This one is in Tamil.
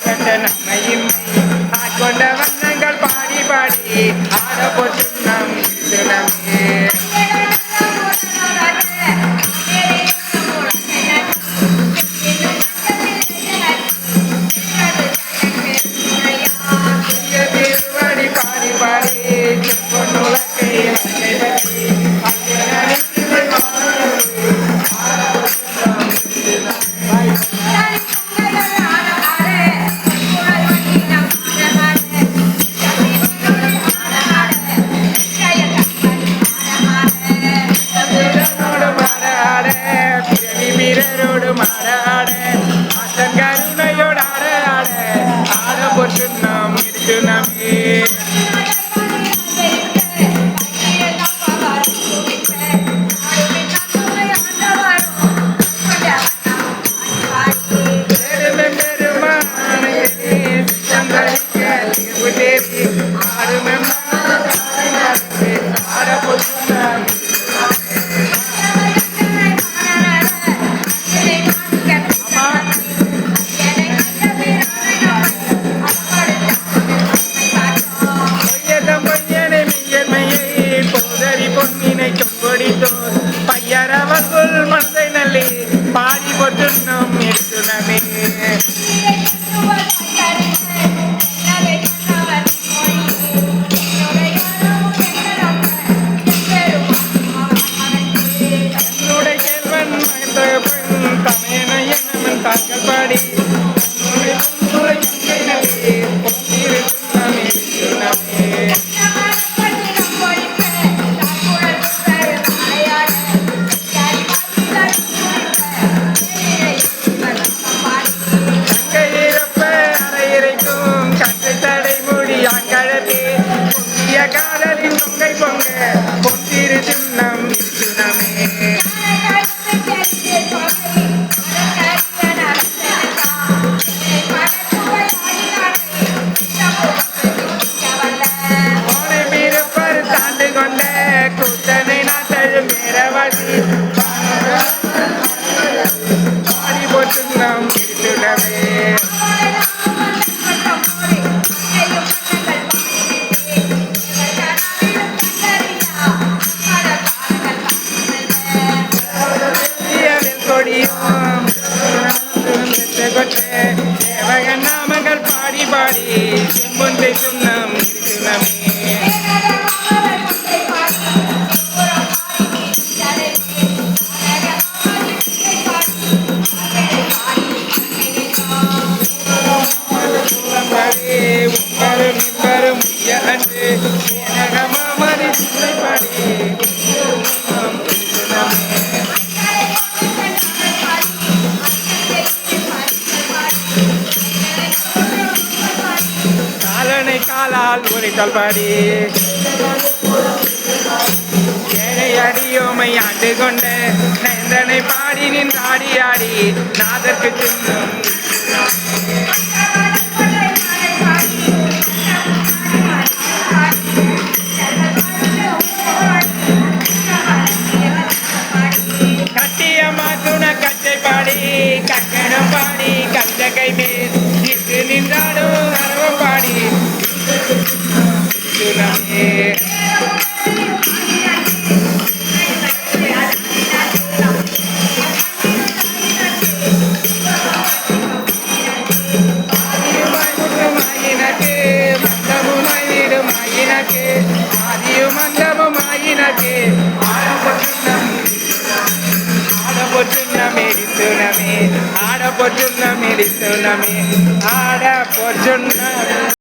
கண்ட நம்மையும் ஆட்கொண்ட வண்ணங்கள் பாடி பாடி ஆட போட்டு நாம் திருநமே பாடி பாடி வீரரோடு மாறாட ஆட்டம் கருணையோடு ஆட ஆட ஆட போட்டு நாம் இருக்கு நமே பையரவகுள் மந்தை நல்லி பாடி போட்டு நாம் எடுத்துனமே என்னுடைய கேள்வன் தமையனமன் தாக்கல் பாடி காதலின் பொங்கை பொங்க பொந்திரு சின்னம் திருநமே ஓனை மீறப்பர் தாண்டு கொண்ட கூட்டனை நாட்டழும் மேரவாசி பாடி போட்டு நாம் திருநமே நாமங்கள் பாடி பாடி செம்பொன்றை சுண்ணம் திருநமே உங்களும் அன்று மாமதி பாடி காலால் உரைத்தல் பாடி ஏழை அடியோமை ஆண்டு கொண்ட நேந்தனை பாடி நின்றாடி ஆடி நாதற்கு சின்னம் கட்டிய மாத்துண கச்சை பாடி கக்கணம் பாடி கந்த கை மேல் நின்று நின்றாடும் அரவம் பாடி ఆడ పొచ్చున్న